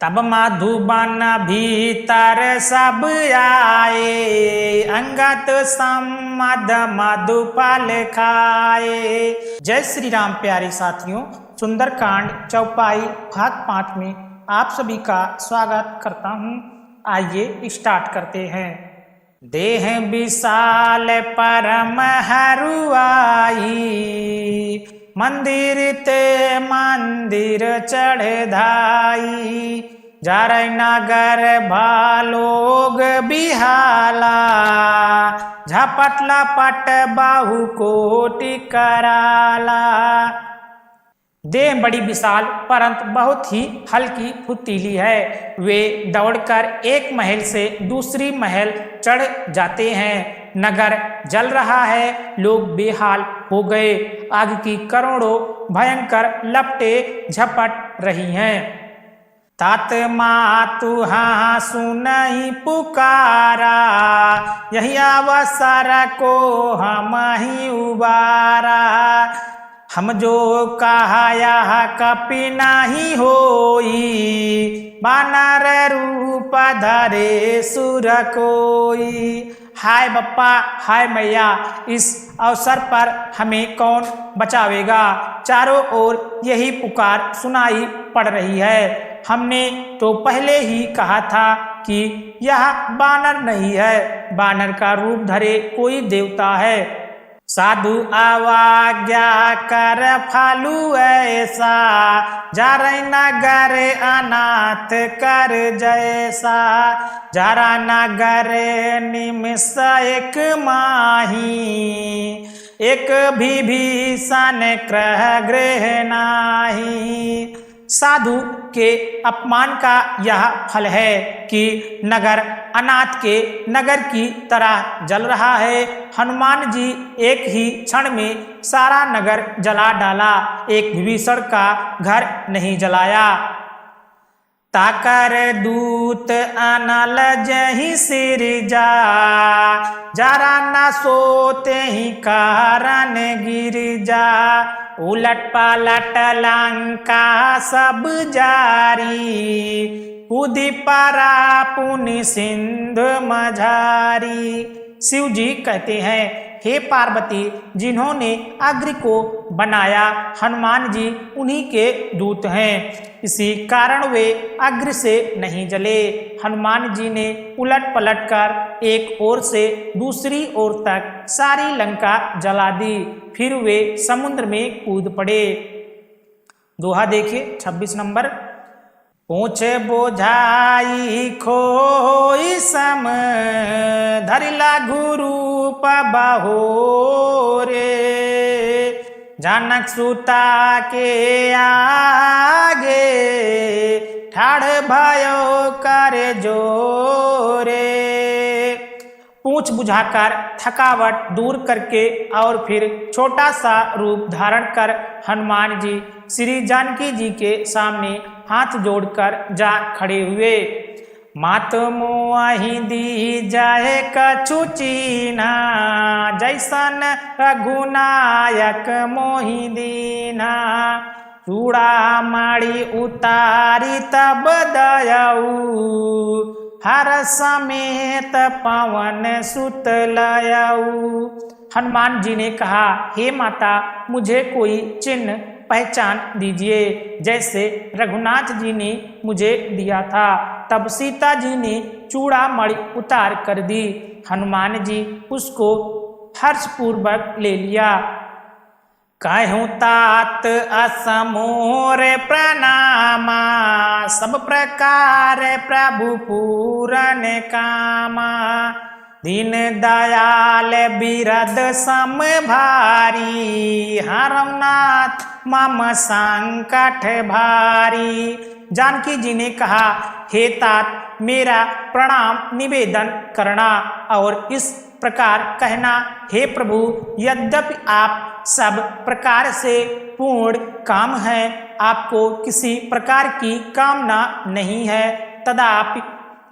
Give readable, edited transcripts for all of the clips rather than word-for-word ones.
तब मधुबन भीतर सब आए, अंगत सम्मद मधुफल खाए। जय श्री राम प्यारे साथियों, सुंदरकांड चौपाई भाग 5 में आप सभी का स्वागत करता हूँ। आइए स्टार्ट करते हैं। देह विशाल परम हरुआई, मंदिर ते मंदिर चढ़ धाई। जारै नगर भालोग बिहाला, झपट लपट बाहु कोटि कराला। देह बड़ी विशाल परंतु बहुत ही हल्की फुर्तीली है। वे दौड़कर एक महल से दूसरी महल चढ़ जाते हैं। नगर जल रहा है, लोग बेहाल हो गए। आग की करोड़ों भयंकर लपटें झपट रही हैं। तात मातु हाँ सुनहि पुकारा, यही अवसर को हम ही उबारा। हम जो कहाया कपि नाही होई, बानर रूप धरे सुर कोई। हाय बप्पा हाय मैया, इस अवसर पर हमें कौन बचावेगा। चारों ओर यही पुकार सुनाई पड़ रही है। हमने तो पहले ही कहा था कि यह बानर नहीं है, बानर का रूप धरे कोई देवता है। साधु आवाज्ञा कर फालू ऐसा, जारै नगर अनाथ कर जैसा। जारा नगर निमिष एक माही, एक विभीषण गृह नाही। साधु के अपमान का यह फल है कि नगर अनाथ के नगर की तरह जल रहा है। हनुमान जी एक ही क्षण में सारा नगर जला डाला, एक विभीषण का घर नहीं जलाया। ताकर दूत अनल जहि सिरजा, जरा न सोते ही कारण गिरजा। उलट पलट लंका सब जारी, कूदी परा पुनि सिंधु मझारी। शिव जी कहते हैं, हे पार्वती, जिन्होंने अग्नि को बनाया हनुमान जी उन्हीं के दूत हैं, इसी कारण वे अग्नि से नहीं जले। हनुमान जी ने उलट पलट कर एक ओर से दूसरी ओर तक सारी लंका जला दी, फिर वे समुद्र में कूद पड़े। दोहा देखिए 26 नंबर। पूछ बोझाई खोई सम, धरिला गुरु पबहो रे। जनक सुता के आगे, ठाड़ भयो कर जोरे। पूछ बुझाकर थकावट दूर करके और फिर छोटा सा रूप धारण कर हनुमान जी श्री जानकी जी के सामने हाथ जोड़कर जा खड़े हुए। मात मोहि दी जाए कछु चीन्हा, जैसन रघुनायक मोहि दीन्हा। चूड़ा माड़ी उतारी तब दयऊ, हर समेत पवन सुत लयऊ। हनुमान जी ने कहा, हे माता, मुझे कोई चिन्ह पहचान दीजिए, जैसे रघुनाथ जी ने मुझे दिया था। तब सीता जी ने चूड़ा मणि उतार कर दी। हनुमान जी उसको हर्षपूर्वक ले लिया। कहूँ तात असमोर प्रणामा, सब प्रकार प्रभु पूरन कामा। दीन दयाल बिरद सम भारी, हरनाथ मम संकट भारी। जानकी जी ने कहा, हे तात, मेरा प्रणाम निवेदन करना और इस प्रकार कहना, हे प्रभु, यद्यपि आप सब प्रकार से पूर्ण काम है, आपको किसी प्रकार की कामना नहीं है, तदापि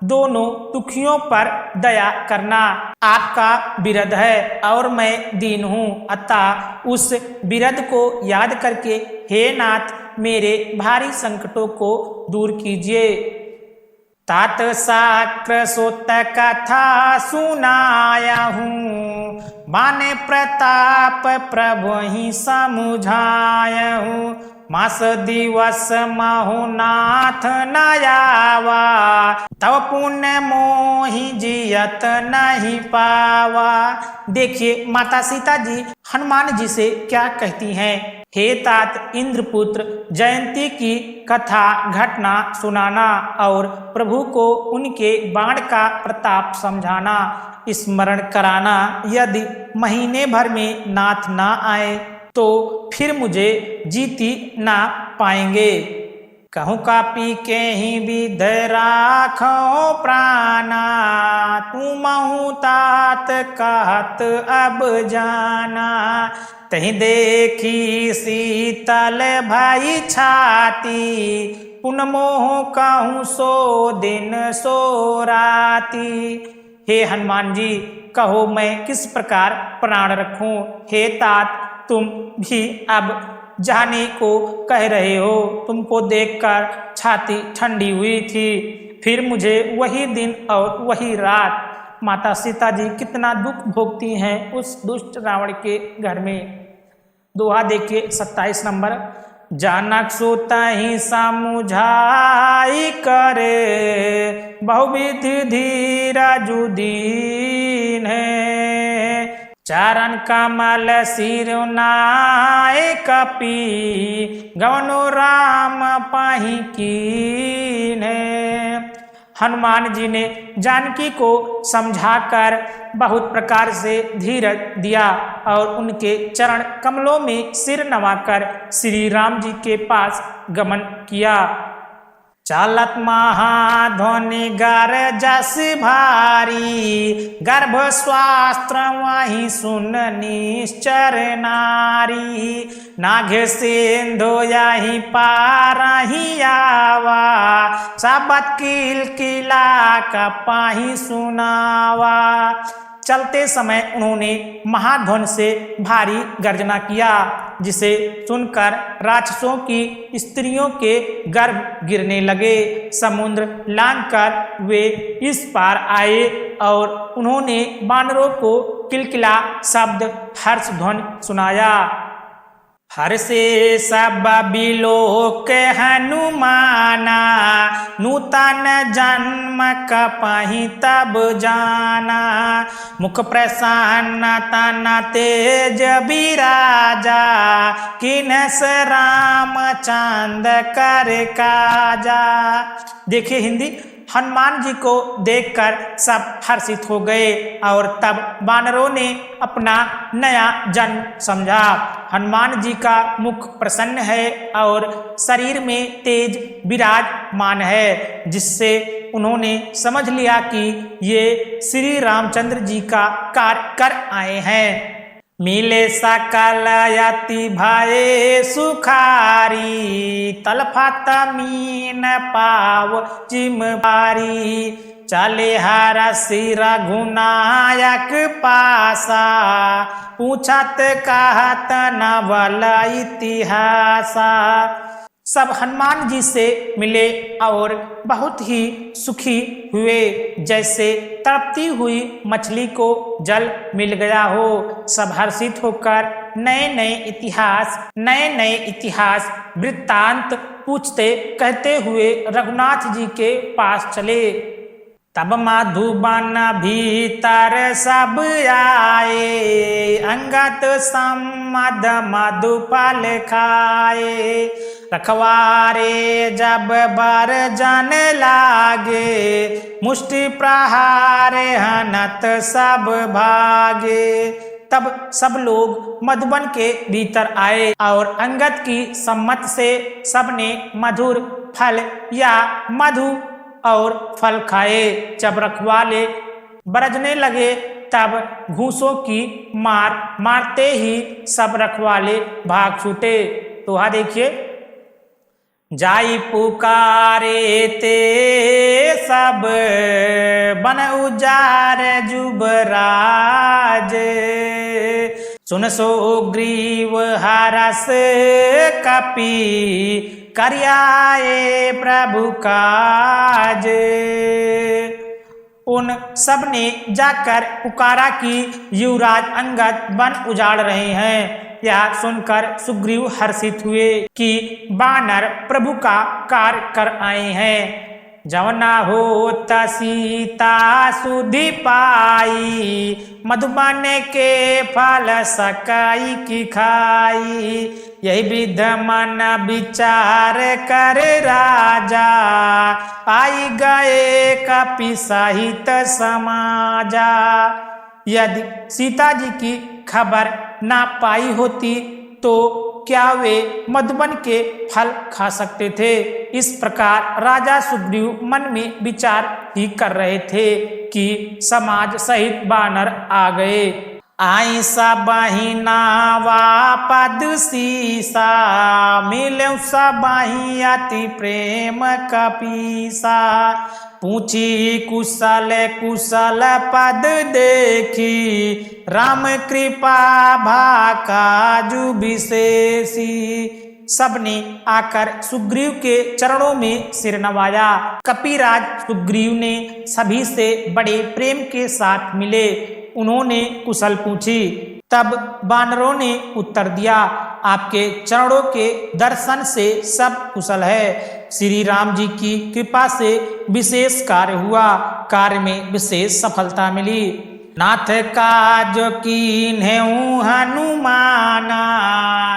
दोनों दुखियों पर दया करना। आपका बिरद है और मैं दीन हूँ, अतः उस बिरद को याद करके हे नाथ मेरे भारी संकटों को दूर कीजिए। तात साक्र सोत कथा सुनाया हूँ, बाने प्रताप प्रभु ही समुझाया हूँ। मास दिवस महु नाथ नयावा, तब पुण्य मोहि जियत नहीं पावा। देखिए माता सीता जी हनुमान जी से क्या कहती हैं। हे तात इंद्रपुत्र, जयंती की कथा घटना सुनाना और प्रभु को उनके बाण का प्रताप समझाना, स्मरण कराना। यदि महीने भर में नाथ ना आए तो फिर मुझे जीती ना पाएंगे। कहूँ का पी के ही विध राखो प्राणा, तू महु तात कहत अब जाना। तही देखी शीतल भई छाती, पुन मोह कहूँ सो दिन सो राती। हे हनुमान जी, कहो मैं किस प्रकार प्राण रखूं। हे तात, तुम भी अब जाने को कह रहे हो। तुमको देखकर छाती ठंडी हुई थी, फिर मुझे वही दिन और वही रात। माता सीता जी कितना दुख भोगती हैं उस दुष्ट रावण के घर में। दोहा देखिए 27 नंबर। जानक सुता ही समुझाई करे, बहुविधि धीरजु दीन है। चरण कमल सिरुनाए कपि, गवनो राम पाहि कीन्हे। हनुमान जी ने जानकी को समझाकर बहुत प्रकार से धीरज दिया और उनके चरण कमलों में सिर नवाकर श्री राम जी के पास गमन किया। चालत महाध्वनि गर जस भारी, गर्भ स्वास्त्र वही सुन निश्चर नारी। नाघ सिंधु यही पारही आवा, सबत किल किला कपाही सुनावा। चलते समय उन्होंने महाध्वन से भारी गर्जना किया, जिसे सुनकर राक्षसों की स्त्रियों के गर्भ गिरने लगे। समुद्र लांघकर वे इस पार आए और उन्होंने वानरों को किलकिला शब्द हर्ष ध्वनि सुनाया। हर्षे सब बिलोक हनुमाना, नूतन जन्म कपहि तब जाना। मुख प्रसन्न तन तेज बिराजा, किनस राम चांद कर काजा। देखिए हिंदी। हनुमान जी को देखकर सब हर्षित हो गए और तब वानरों ने अपना नया जन्म समझा। हनुमान जी का मुख प्रसन्न है और शरीर में तेज विराजमान है, जिससे उन्होंने समझ लिया कि ये श्री रामचंद्र जी का कार्य कर आए हैं। मिले सकल यति भये सुखारी, तलफत मीन पाव जिम बारी। चले हर सिर रघुनायक पासा, पूछत कहत नवल इतिहासा। सब हनुमान जी से मिले और बहुत ही सुखी हुए, जैसे तड़पती हुई मछली को जल मिल गया हो। सब हर्षित होकर नए नए इतिहास वृत्तांत पूछते कहते हुए रघुनाथ जी के पास चले। तब मधुबन भीतर सब आए, अंगत सम्मद मधुफल खाए। रखवारे जब बर जन लागे, मुष्टि प्रहार हनत सब भागे। तब सब लोग मधुबन के भीतर आए और अंगद की सम्मत से सबने मधुर फल या मधु और फल खाए। जब रखवाले बरजने लगे तब घूसों की मारते ही सब रखवाले भाग छूटे। तो हाँ देखिए। जाई पुकारे ते सब, बन उजार जुबराज। सुन सुग्रीव हरस कपि करियाए प्रभु काज। उन सब ने जाकर पुकारा कि युवराज अंगद वन उजाड़ रहे हैं। यह सुनकर सुग्रीव हर्षित हुए कि वानर प्रभु का कार्य कर आए हैं। जवना होत सीता सुधि पाई, मधुबन के फल सकाई की खाई। यही वृद्ध मन विचार कर राजा, आई गए कपि सहित समाजा। यदि सीता जी की खबर ना पाई होती तो क्या वे मधुबन के फल खा सकते थे। इस प्रकार राजा सुग्रीव मन में विचार ही कर रहे थे कि समाज सहित वानर आ गए। आई सबहि नावा पद सीसा, मिलौ सबहि अति प्रेम कपीसा। पूछी कुशल कुशल पद देखी, राम कृपा भाकाजु विशेषी। सबने आकर सुग्रीव के चरणों में सिर नवाया। कपिराज सुग्रीव ने सभी से बड़े प्रेम के साथ मिले। उन्होंने कुशल पूछी। तब वानरों ने उत्तर दिया, आपके चरणों के दर्शन से सब कुशल है। श्री राम जी की कृपा से विशेष कार्य हुआ, कार्य में विशेष सफलता मिली। नाथ काज कीन्हु हनुमाना,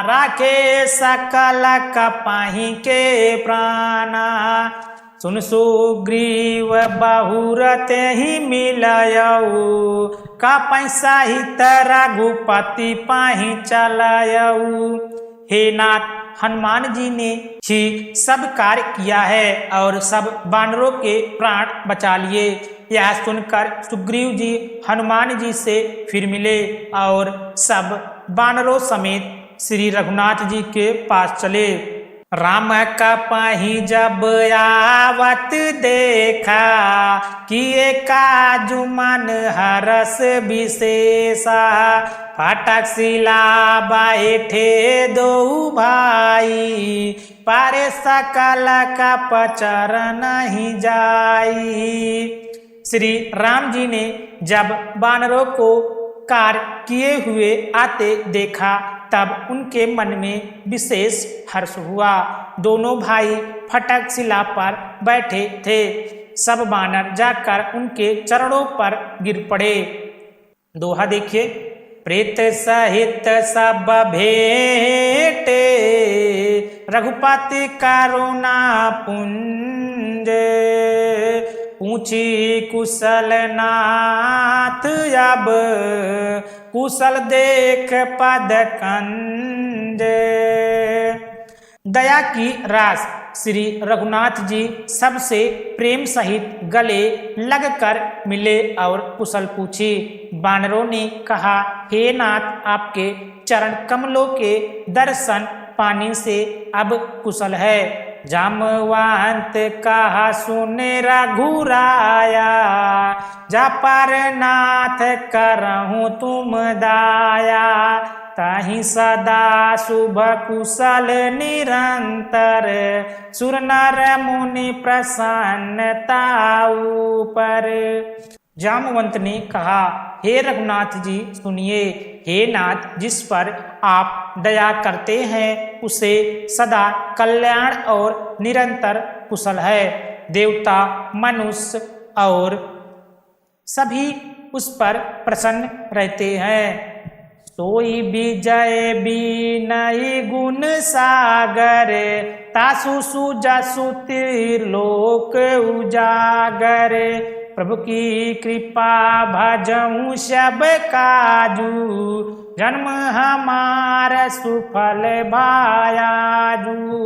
राखे सकल कपहि के प्राणा। सुन सुग्रीव बहुरत ही मिलयऊ, कपहि सहित रघुपति पाहि चलयऊ। हे नाथ, हनुमान जी ने ही सब कार्य किया है और सब वानरों के प्राण बचा लिए। यह सुनकर सुग्रीव जी हनुमान जी से फिर मिले और सब वानरों समेत श्री रघुनाथ जी के पास चले। राम कपहि जब आवत देखा, किए काजु मन हरस विशेषा। फाटक शिला बैठे दो भाई, पारे सकल कप चरण ही जाई। श्री राम जी ने जब वानरों को कार्य किए हुए आते देखा तब उनके मन में विशेष हर्ष हुआ। दोनों भाई फटक शिला पर बैठे थे। सब वानर जाकर उनके चरणों पर गिर पड़े। दोहा देखिए। प्रेत सहित सब भेटे, रघुपति करुणा पुंज। पूछी कुशल नाथ अब, कुशल देख पद कंज। दया की रास श्री रघुनाथ जी सबसे प्रेम सहित गले लगकर मिले और कुशल पूछी। वानरों ने कहा, हे नाथ, आपके चरण कमलों के दर्शन पाने से अब कुशल है। जामवंत कहा सुन रघुराया, जा पर नाथ करहूँ तुम दाया। ताहि सदा शुभ कुशल निरंतर, सुर नर मुनि प्रसन्नता ऊपर। जामवंत ने कहा, हे रघुनाथ जी सुनिए। हे नाथ, जिस पर आप दया करते हैं उसे सदा कल्याण और निरंतर कुशल है। देवता, मनुष्य और सभी उस पर प्रसन्न रहते हैं। सोई विजय विनय गुण सागर, तासु सुजसु त्रिलोक उजागर। प्रभु की कृपा भजऊं सब काजू, जन्म हमार सुफल भायाजू।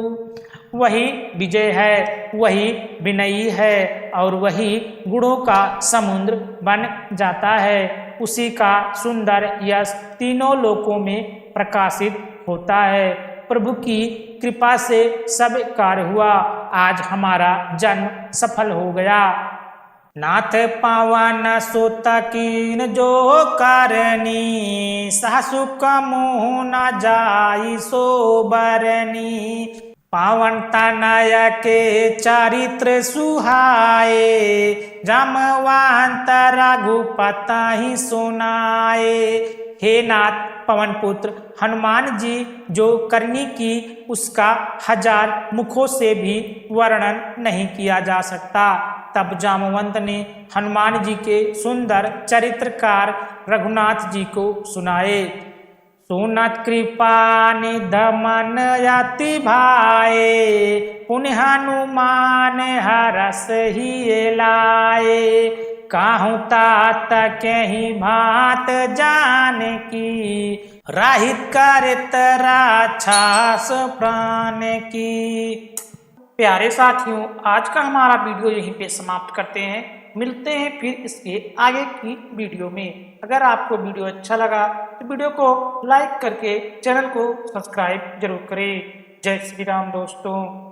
वही विजय है, वही विनयी है और वही गुणों का समुद्र बन जाता है। उसी का सुंदर यश तीनों लोकों में प्रकाशित होता है। प्रभु की कृपा से सब कार्य हुआ। आज हमारा जन्म सफल हो गया। नाथ पवन सुत कीन जो करनी, सासु कमुह न जाई सो बरनी। पावन तनय के चरित्र सुहाए, जामवंत रघुपति ही सुनाए। हे नाथ पवन पुत्र हनुमान जी जो करनी की उसका 1000 मुखों से भी वर्णन नहीं किया जा सकता। तब जामवंत ने हनुमान जी के सुंदर चरित्रकार रघुनाथ जी को सुनाए। सुनत कृपा निधमन अति भाए, पुण्य हनुमान हरस ही लाए। काहू तात कहीं भात जान की, राहित करत राक्षस प्राण की। प्यारे साथियों, आज का हमारा वीडियो यहीं पे समाप्त करते हैं। मिलते हैं फिर इसके आगे की वीडियो में। अगर आपको वीडियो अच्छा लगा तो वीडियो को लाइक करके चैनल को सब्सक्राइब जरूर करें। जय श्री राम दोस्तों।